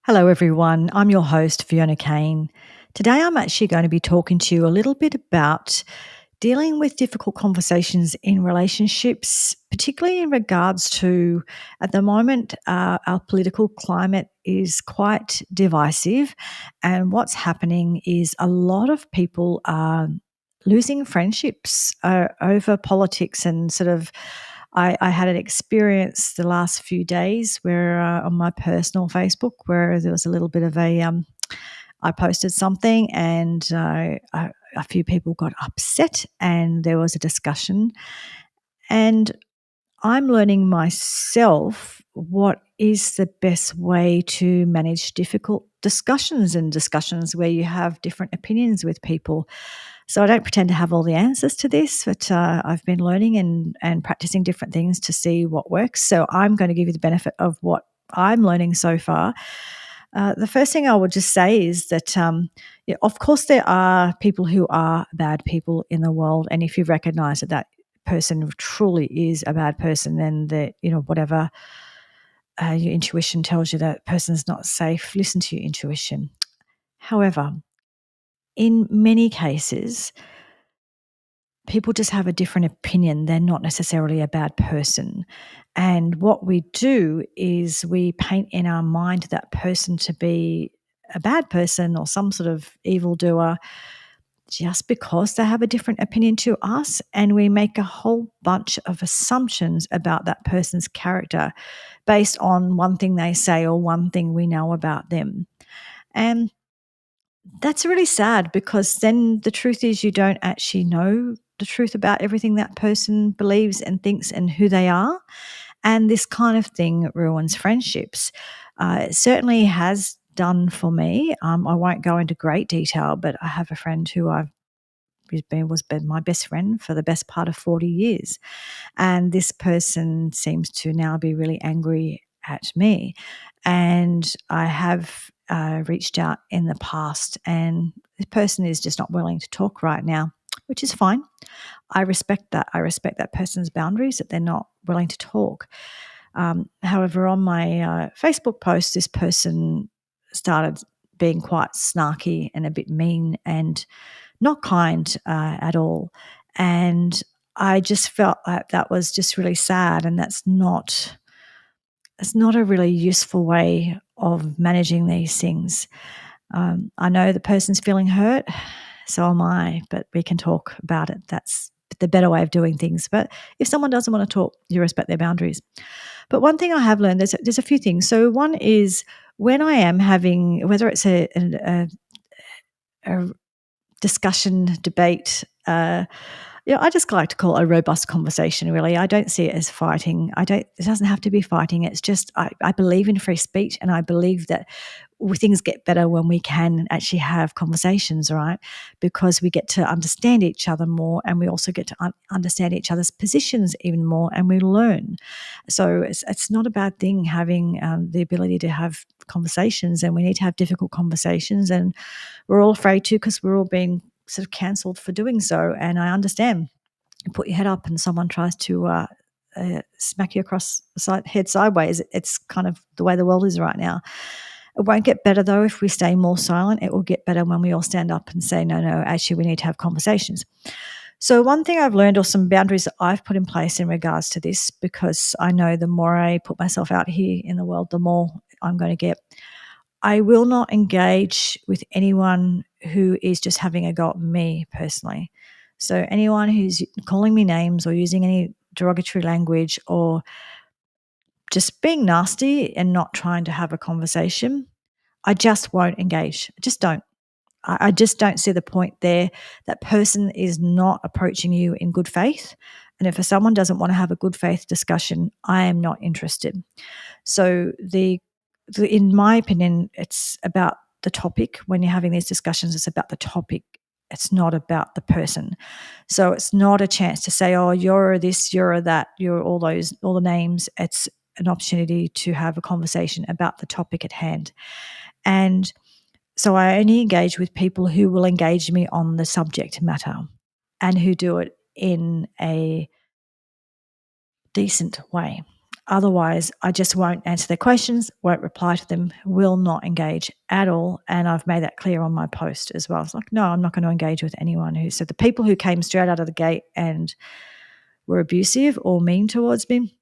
Hello, everyone. I'm your host, Fiona Kane. Today, I'm actually going to be talking to you a little bit about dealing with difficult conversations in relationships, particularly in regards to, at the moment, our political climate is quite divisive. And what's happening is a lot of people are losing friendships over politics and sort of I had an experience the last few days where on my personal Facebook where there was a little bit of I posted something and a few people got upset and there was a discussion. And I'm learning myself what is the best way to manage difficult discussions and discussions where you have different opinions with people. So I don't pretend to have all the answers to this, but I've been learning and practicing different things to see what works. So I'm going to give you the benefit of what I'm learning so far. The first thing I would just say is that, yeah, of course, there are people who are bad people in the world, and if you recognise that that person truly is a bad person, then that whatever your intuition tells you that person's not safe, listen to your intuition. However, in many cases, people just have a different opinion. They're not necessarily a bad person. And what we do is we paint in our mind that person to be a bad person or some sort of evildoer just because they have a different opinion to us. And we make a whole bunch of assumptions about that person's character based on one thing they say or one thing we know about them. And that's really sad because then the truth is you don't actually know the truth about everything that person believes and thinks and who they are. And this kind of thing ruins friendships. It certainly has done for me. I won't go into great detail, but I have a friend who was been my best friend for the best part of 40 years. And this person seems to now be really angry at me. And I have reached out in the past, and this person is just not willing to talk right now, which is fine. I respect that. I respect that person's boundaries, that they're not willing to talk. However, on my Facebook post, this person started being quite snarky and a bit mean and not kind at all. And I just felt like that was just really sad, and it's not a really useful way of managing these things. I know the person's feeling hurt, so am I, but we can talk about it. That's the better way of doing things. But if someone doesn't want to talk, you respect their boundaries. But one thing I have learned, there's a few things. So one is when I am having, whether it's a discussion, debate, I just like to call it a robust conversation, really. I don't see it as fighting. It doesn't have to be fighting. It's just, I believe in free speech, and I believe that things get better when we can actually have conversations, right? Because we get to understand each other more, and we also get to understand each other's positions even more, and we learn. So it's not a bad thing having the ability to have conversations, and we need to have difficult conversations, and we're all afraid to because we're all being sort of cancelled for doing so. And I understand. You put your head up and someone tries to smack you across the head sideways. It's kind of the way the world is right now. It won't get better, though, if we stay more silent. It will get better when we all stand up and say, no, actually, we need to have conversations. So one thing I've learned, or some boundaries that I've put in place in regards to this, because I know the more I put myself out here in the world, the more I'm going to get. I will not engage with anyone who is just having a go at me personally. So anyone who's calling me names or using any derogatory language or just being nasty and not trying to have a conversation, I just won't engage. I just don't. I just don't see the point there. That person is not approaching you in good faith. And if someone doesn't want to have a good faith discussion, I am not interested. So in my opinion, it's about the topic. When you're having these discussions, it's about the topic. It's not about the person. So it's not a chance to say, oh, you're this, you're that, you're all the names. It's an opportunity to have a conversation about the topic at hand. And so I only engage with people who will engage me on the subject matter and who do it in a decent way. Otherwise, I just won't answer their questions, won't reply to them, will not engage at all. And I've made that clear on my post as well. It's like, no, I'm not going to engage with anyone who. So the people who came straight out of the gate and were abusive or mean towards me,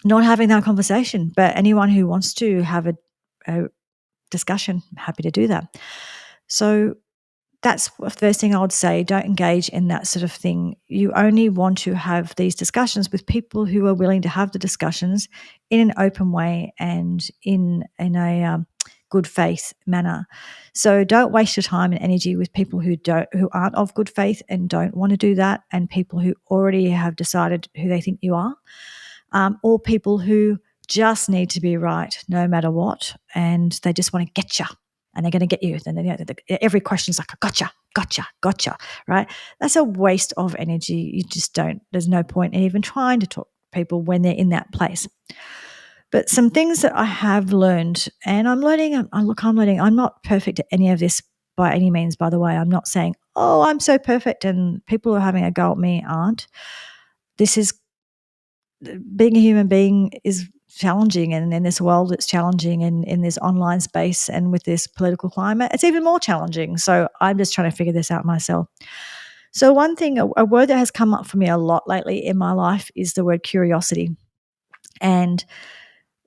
not having that conversation. But anyone who wants to have a discussion, I'm happy to do that. So that's the first thing I would say. Don't engage in that sort of thing. You only want to have these discussions with people who are willing to have the discussions in an open way and in a good faith manner. So don't waste your time and energy with people who aren't of good faith and don't want to do that, and people who already have decided who they think you are, or people who just need to be right no matter what, and they just want to get you. And they're going to get you. Then every question is like, gotcha, gotcha, gotcha, right? That's a waste of energy. You just don't. There's no point in even trying to talk to people when they're in that place. But some things that I have learned, and I'm learning. I'm learning. I'm not perfect at any of this by any means. By the way, I'm not saying, oh, I'm so perfect, and people who are having a go at me aren't. This is being a human being is challenging, and in this world it's challenging, and in this online space and with this political climate it's even more challenging. So I'm just trying to figure this out myself. So one thing, a word that has come up for me a lot lately in my life is the word curiosity. And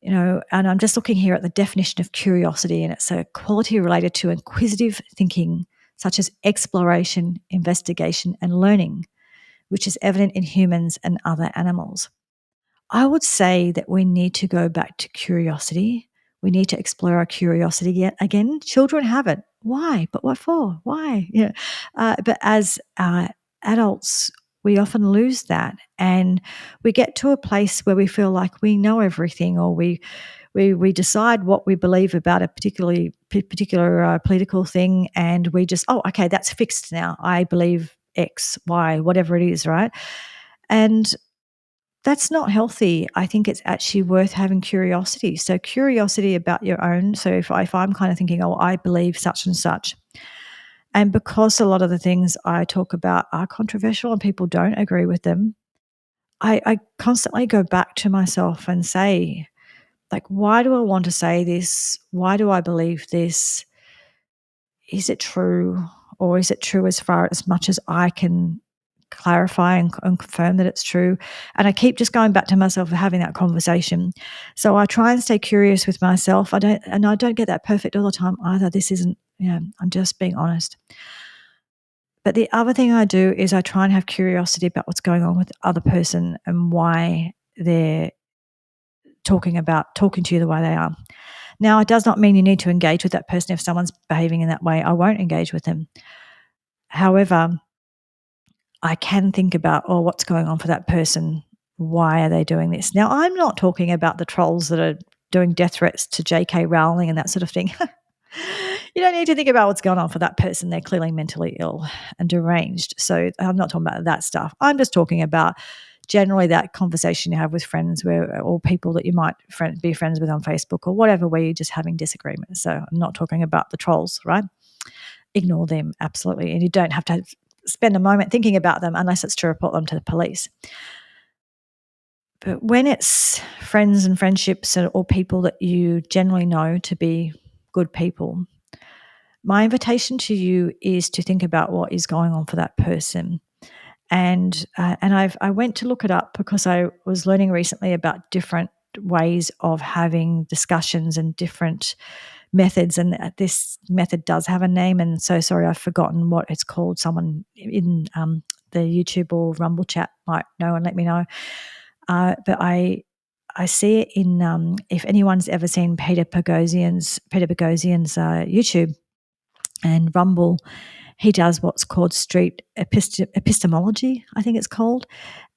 and I'm just looking here at the definition of curiosity, and it's a quality related to inquisitive thinking, such as exploration, investigation, and learning, which is evident in humans and other animals. I would say that we need to go back to curiosity. We need to explore our curiosity yet again. Children have it. Why? But what for? Why? Yeah. But as adults, we often lose that, and we get to a place where we feel like we know everything, or we decide what we believe about a particular political thing, and we just, oh, okay, that's fixed now. I believe X, Y, whatever it is, right? And that's not healthy. I think it's actually worth having curiosity. So curiosity about your own. So if I'm kind of thinking, oh, I believe such and such, and because a lot of the things I talk about are controversial and people don't agree with them, I constantly go back to myself and say, like, why do I want to say this? Why do I believe this? Is it true? Or is it true as much as I can clarify and confirm that it's true? And I keep just going back to myself and having that conversation. So I try and stay curious with myself. I don't get that perfect all the time either. This isn't, I'm just being honest. But the other thing I do is I try and have curiosity about what's going on with the other person and why they're talking to you the way they are. Now, it does not mean you need to engage with that person. If someone's behaving in that way, I won't engage with them. However, I can think about, oh, what's going on for that person? Why are they doing this? Now, I'm not talking about the trolls that are doing death threats to J.K. Rowling and that sort of thing. You don't need to think about what's going on for that person. They're clearly mentally ill and deranged. So I'm not talking about that stuff. I'm just talking about generally that conversation you have with friends or people that you might be friends with on Facebook or whatever, where you're just having disagreements. So I'm not talking about the trolls, right? Ignore them, absolutely. And you don't have to spend a moment thinking about them unless it's to report them to the police. But when it's friends and friendships or people that you generally know to be good people, my invitation to you is to think about what is going on for that person. And I went to look it up because I was learning recently about different ways of having discussions and different methods, and this method does have a name, and so sorry I've forgotten what it's called. Someone in the YouTube or Rumble chat might know and let me know. But I see it in if anyone's ever seen Peter Boghossian's YouTube and Rumble, he does what's called street epistemology, I think it's called,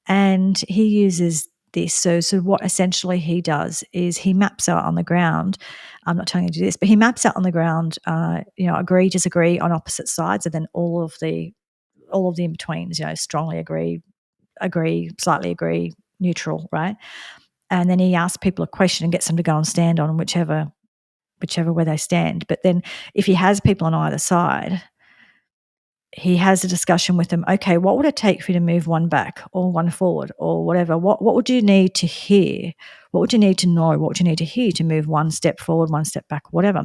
and he uses this. So what essentially he does is he maps out on the ground. I'm not telling you to do this, but he maps out on the ground, agree, disagree on opposite sides, and then all of the in betweens. Strongly agree, slightly agree, neutral, right? And then he asks people a question and gets them to go and stand on whichever where they stand. But then if he has people on either side, he has a discussion with them. Okay, what would it take for you to move one back or one forward or whatever? What would you need to hear? What would you need to know? What would you need to hear to move one step forward, one step back, whatever?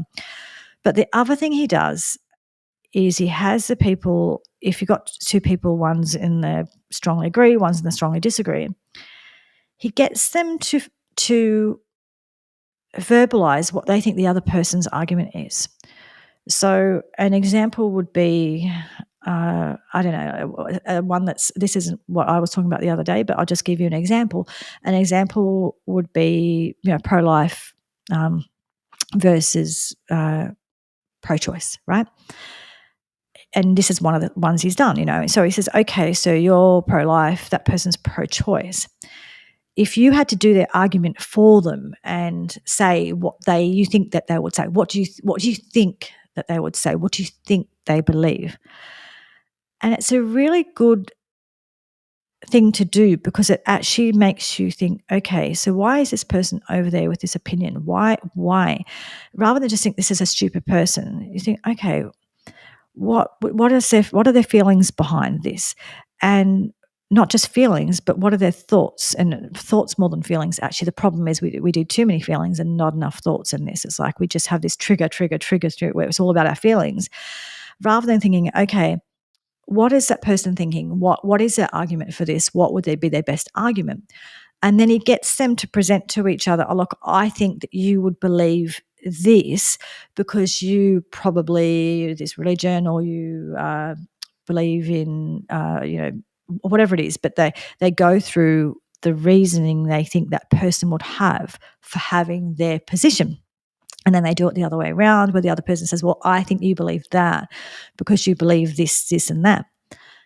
But the other thing he does is he has the people, if you've got two people, one's in the strongly agree, one's in the strongly disagree, he gets them to verbalize what they think the other person's argument is. So an example would be, I don't know, one this isn't what I was talking about the other day, but I'll just give you an example. An example would be, pro-life versus pro-choice, right? And this is one of the ones he's done, So he says, okay, so you're pro-life, that person's pro-choice. If you had to do their argument for them and say what you think that they would say, what do you think that they would say? What do you think they believe? And it's a really good thing to do because it actually makes you think, okay, so why is this person over there with this opinion? Why? Rather than just think this is a stupid person, you think, okay, what are their feelings behind this? And not just feelings, but what are their thoughts? And thoughts more than feelings. Actually, the problem is we do too many feelings and not enough thoughts in this. It's like we just have this trigger where it's all about our feelings, rather than thinking, okay, what is that person thinking? What is their argument for this? What would be their best argument? And then he gets them to present to each other, oh, look, I think that you would believe this because you probably this religion or you believe in, whatever it is. But they go through the reasoning they think that person would have for having their position. And then they do it the other way around where the other person says, well, I think you believe that because you believe this, this and that.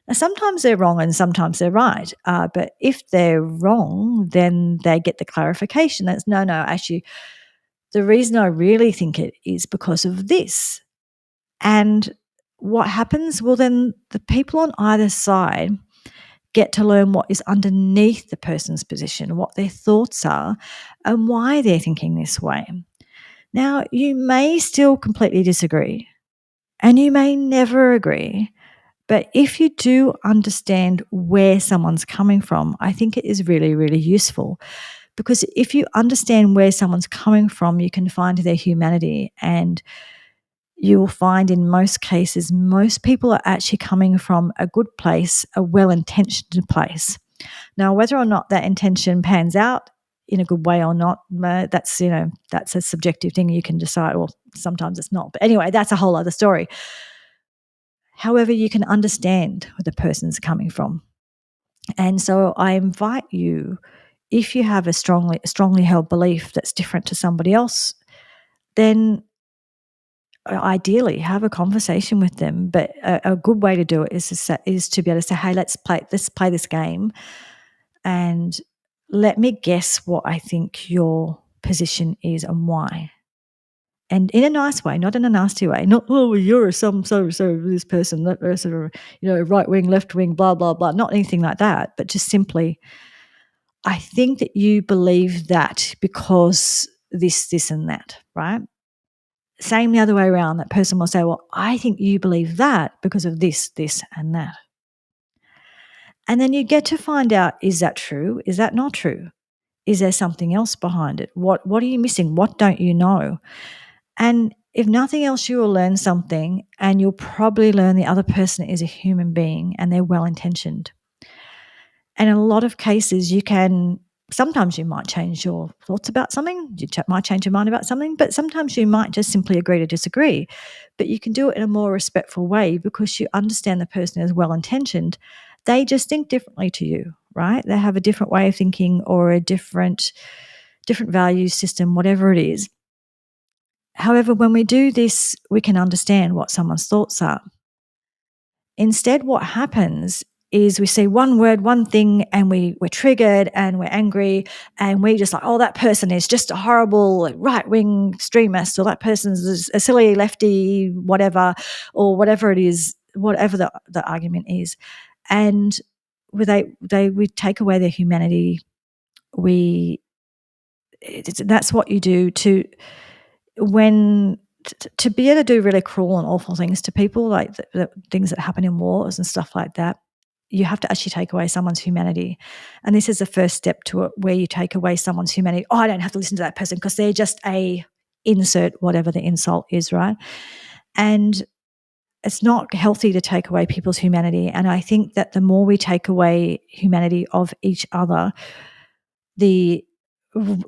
Now, sometimes they're wrong and sometimes they're right. But if they're wrong, then they get the clarification. That's no, actually, the reason I really think it is because of this. And what happens? Well, then the people on either side get to learn what is underneath the person's position, what their thoughts are, and why they're thinking this way. Now, you may still completely disagree, and you may never agree. But if you do understand where someone's coming from, I think it is really, really useful. Because if you understand where someone's coming from, you can find their humanity. And you will find in most cases, most people are actually coming from a good place, a well-intentioned place. Now, whether or not that intention pans out in a good way or not, that's a subjective thing you can decide. Well, sometimes it's not. But anyway, that's a whole other story. However, you can understand where the person's coming from. And so I invite you, if you have a strongly held belief that's different to somebody else, then ideally have a conversation with them. But a good way to do it is to be able to say, hey, let's play this game and let me guess what I think your position is and why. And in a nice way, not in a nasty way. Not, oh, you're some so this person, that sort of, right wing, left wing, blah, blah, blah. Not anything like that, but just simply, I think that you believe that because this, and that, right? Same the other way around. That person will say, well, I think you believe that because of this, and that. And then you get to find out, is that true? Is that not true? Is there something else behind it? What are you missing? What don't you know? And if nothing else, you will learn something, and you'll probably learn the other person is a human being and they're well-intentioned. And in a lot of cases, sometimes you might change your thoughts about something, you might change your mind about something, but sometimes you might just simply agree to disagree. But you can do it in a more respectful way because you understand the person is well-intentioned. They just think differently to you, right? They have a different way of thinking or a different value system, whatever it is. However, when we do this, we can understand what someone's thoughts are. Instead, what happens is we see one word, one thing, and we're triggered and we're angry and we just like, oh, that person is just a horrible right-wing extremist, or that person's a silly lefty, whatever, or whatever it is, whatever the argument is. And we take away their humanity. That's what you do when to be able to do really cruel and awful things to people, like the things that happen in wars and stuff like that, you have to actually take away someone's humanity. And this is the first step to it, where you take away someone's humanity. Oh, I don't have to listen to that person because they're just a insert whatever the insult is, right? And it's not healthy to take away people's humanity. And I think that the more we take away humanity of each other, the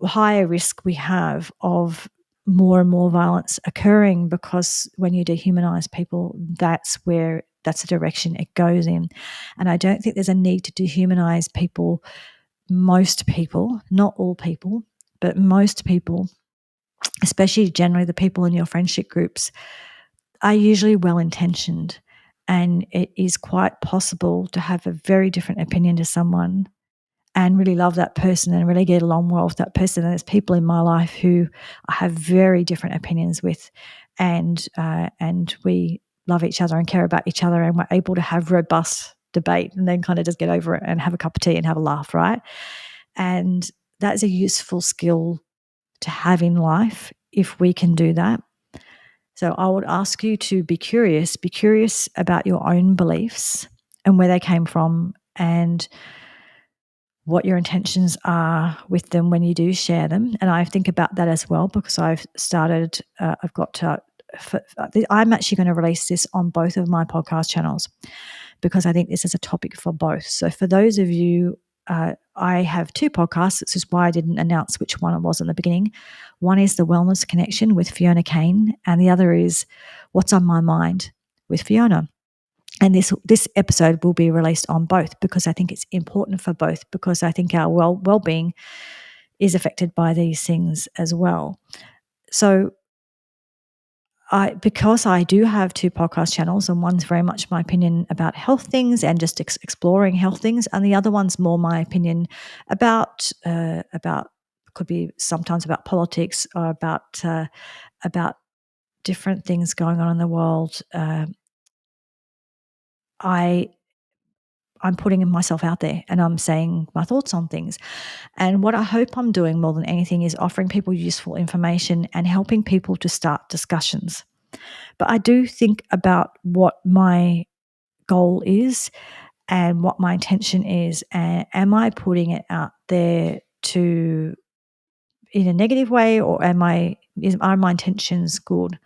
higher risk we have of more and more violence occurring, because when you dehumanize people, that's the direction it goes in. And I don't think there's a need to dehumanize people. Most people, not all people, but most people, especially generally the people in your friendship groups, are usually well-intentioned. And it is quite possible to have a very different opinion to someone and really love that person and really get along well with that person. And there's people in my life who I have very different opinions with, and we love each other and care about each other, and we're able to have robust debate and then kind of just get over it and have a cup of tea and have a laugh, right? And that's a useful skill to have in life if we can do that. So I would ask you to be curious about your own beliefs and where they came from, and what your intentions are with them when you do share them. And I think about that as well, because I'm actually going to release this on both of my podcast channels, because I think this is a topic for both. So for those of you, I have two podcasts. This is why I didn't announce which one it was in the beginning. One is The Wellness Connection with Fiona Kane, and the other is What's on My Mind with Fiona. And this episode will be released on both, because I think it's important for both, because I think our well-being is affected by these things as well. So because I do have two podcast channels, and one's very much my opinion about health things and just exploring health things, and the other one's more my opinion about could be sometimes about politics, or about different things going on in the world. I'm putting myself out there and I'm saying my thoughts on things. And what I hope I'm doing more than anything is offering people useful information and helping people to start discussions. But I do think about what my goal is and what my intention is. And am I putting it out there in a negative way, or are my intentions good?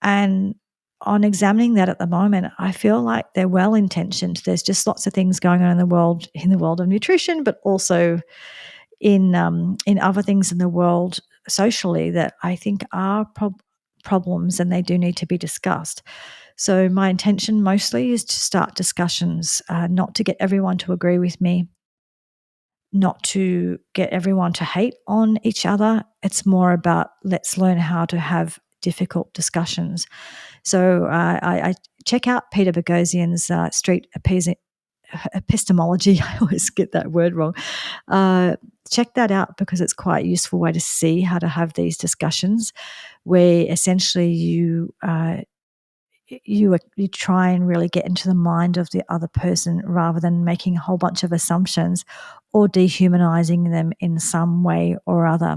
And on examining that at the moment, I feel like they're well-intentioned. There's just lots of things going on in the world of nutrition, but also in other things in the world socially that I think are problems, and they do need to be discussed. So my intention mostly is to start discussions, not to get everyone to agree with me, not to get everyone to hate on each other. It's more about let's learn how to have difficult discussions. So I check out Peter Boghossian's Street Epistemology. I always get that word wrong. Check that out, because it's quite a useful way to see how to have these discussions, where essentially you try and really get into the mind of the other person, rather than making a whole bunch of assumptions or dehumanizing them in some way or other.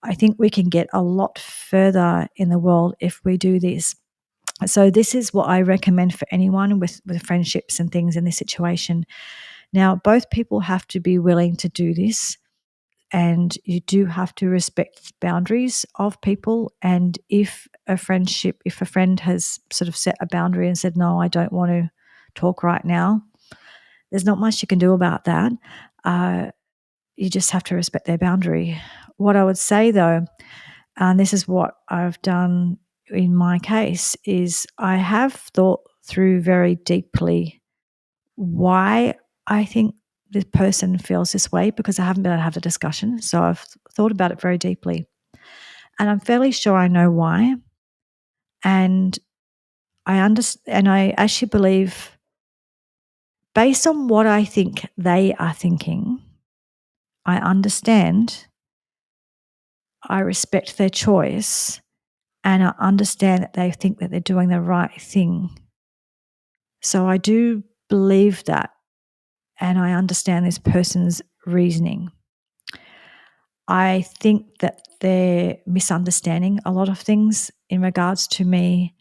I think we can get a lot further in the world if we do this. So this is what I recommend for anyone with friendships and things in this situation. Now, both people have to be willing to do this, and you do have to respect boundaries of people. And if a friend has sort of set a boundary and said, no, I don't want to talk right now, there's not much you can do about that. You just have to respect their boundary. What I would say, though, and this is what I've done in my case, is I have thought through very deeply why I think this person feels this way, because I haven't been able to have the discussion. So I've thought about it very deeply. And I'm fairly sure I know why. And I understand, and I actually believe, based on what I think they are thinking, I understand, I respect their choice, and I understand that they think that they're doing the right thing. So I do believe that, and I understand this person's reasoning. I think that they're misunderstanding a lot of things in regards to me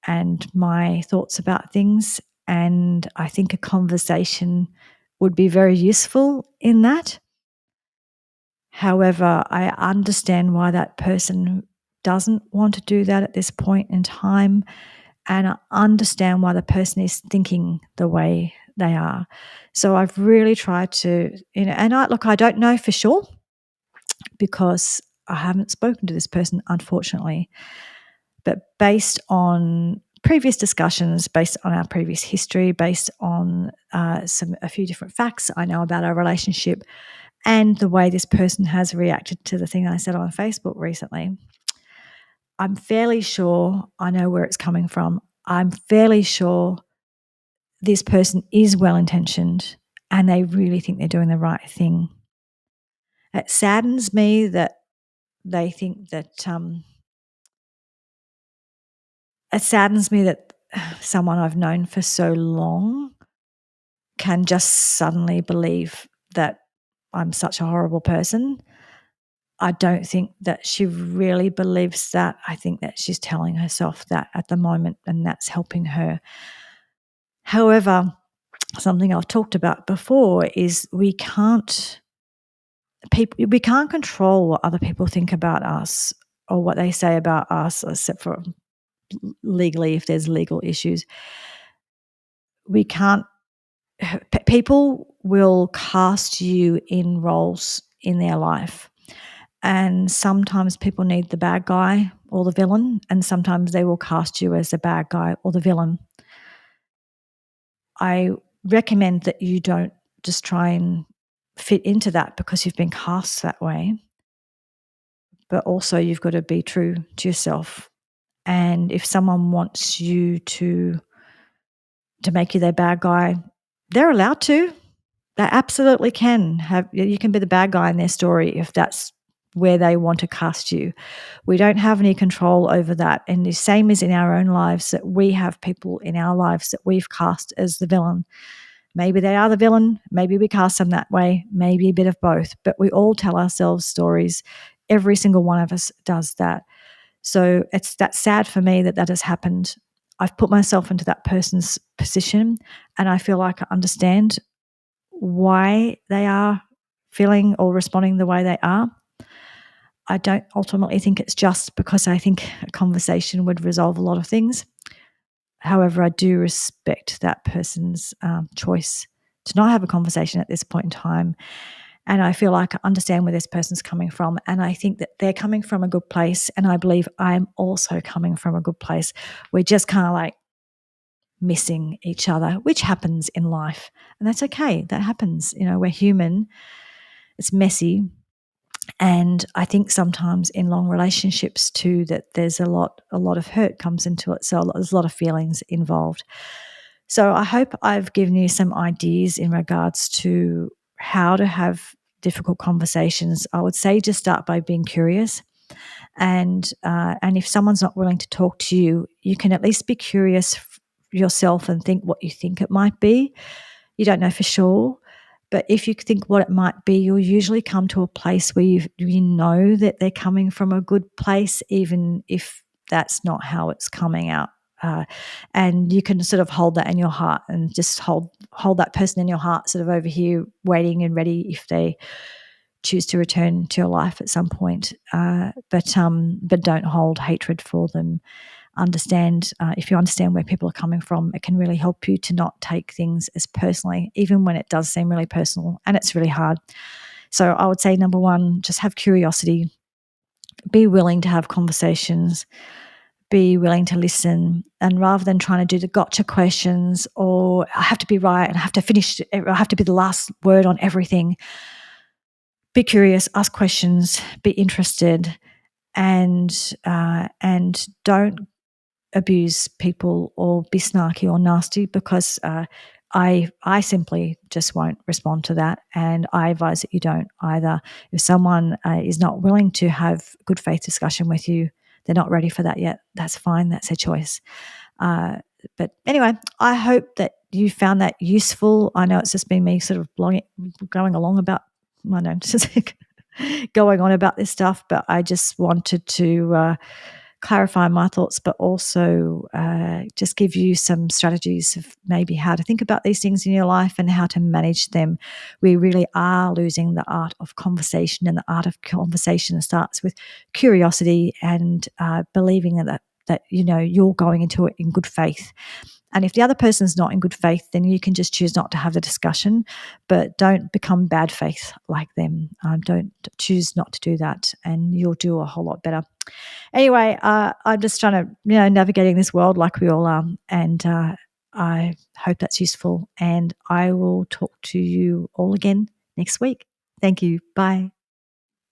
and my thoughts about things. And I think a conversation would be very useful in that. However, I understand why that person doesn't want to do that at this point in time. And I understand why the person is thinking the way they are. So I've really tried to, and I don't know for sure because I haven't spoken to this person, unfortunately. But based on previous discussions, based on our previous history, based on a few different facts I know about our relationship, and the way this person has reacted to the thing I said on Facebook recently, I'm fairly sure I know where it's coming from. I'm fairly sure this person is well intentioned and they really think they're doing the right thing. It saddens me that they think that it saddens me that someone I've known for so long can just suddenly believe that I'm such a horrible person. I don't think that she really believes that. I think that she's telling herself that at the moment, and that's helping her. However, something I've talked about before is we can't control what other people think about us or what they say about us, except for legally if there's legal issues. We can't people will cast you in roles in their life. And sometimes people need the bad guy or the villain, and sometimes they will cast you as the bad guy or the villain. I recommend that you don't just try and fit into that because you've been cast that way, but also you've got to be true to yourself. And if someone wants you to make you their bad guy, they're allowed to. They absolutely can have. You can be the bad guy in their story if that's where they want to cast you. We don't have any control over that. And the same as in our own lives, that we have people in our lives that we've cast as the villain. Maybe they are the villain. Maybe we cast them that way. Maybe a bit of both. But we all tell ourselves stories. Every single one of us does that. So that's sad for me that has happened. I've put myself into that person's position and I feel like I understand why they are feeling or responding the way they are. I don't ultimately think it's just because I think a conversation would resolve a lot of things. However, I do respect that person's choice to not have a conversation at this point in time. And I feel like I understand where this person's coming from. And I think that they're coming from a good place. And I believe I'm also coming from a good place. We're just kind of like missing each other, which happens in life. And that's okay. That happens. We're human. It's messy. And I think sometimes in long relationships too, that there's a lot of hurt comes into it. So there's a lot of feelings involved. So I hope I've given you some ideas in regards to how to have difficult conversations. I would say just start by being curious. And if someone's not willing to talk to you, you can at least be curious yourself and think what you think it might be. You don't know for sure. But if you think what it might be, you'll usually come to a place where you know that they're coming from a good place, even if that's not how it's coming out. And you can sort of hold that in your heart and just hold that person in your heart sort of over here waiting and ready if they choose to return to your life at some point. But don't hold hatred for them. If you understand where people are coming from, it can really help you to not take things as personally, even when it does seem really personal and it's really hard. So I would say, number one, just have curiosity, be willing to have conversations, be willing to listen, and rather than trying to do the gotcha questions or I have to be right and I have to be the last word on everything, be curious, ask questions, be interested, and don't abuse people or be snarky or nasty because I simply just won't respond to that, and I advise that you don't either. If someone is not willing to have good faith discussion with you, they're not ready for that yet. That's fine. That's their choice. But anyway, I hope that you found that useful. I know it's just been me sort of going along about, I don't know, going on about this stuff, but I just wanted to clarify my thoughts, but also just give you some strategies of maybe how to think about these things in your life and how to manage them. We really are losing the art of conversation, and the art of conversation starts with curiosity and believing that you're going into it in good faith. And if the other person's not in good faith, then you can just choose not to have the discussion, but don't become bad faith like them. Don't choose not to do that, and you'll do a whole lot better. Anyway, I'm just trying to, navigating this world like we all are, and I hope that's useful. And I will talk to you all again next week. Thank you. Bye.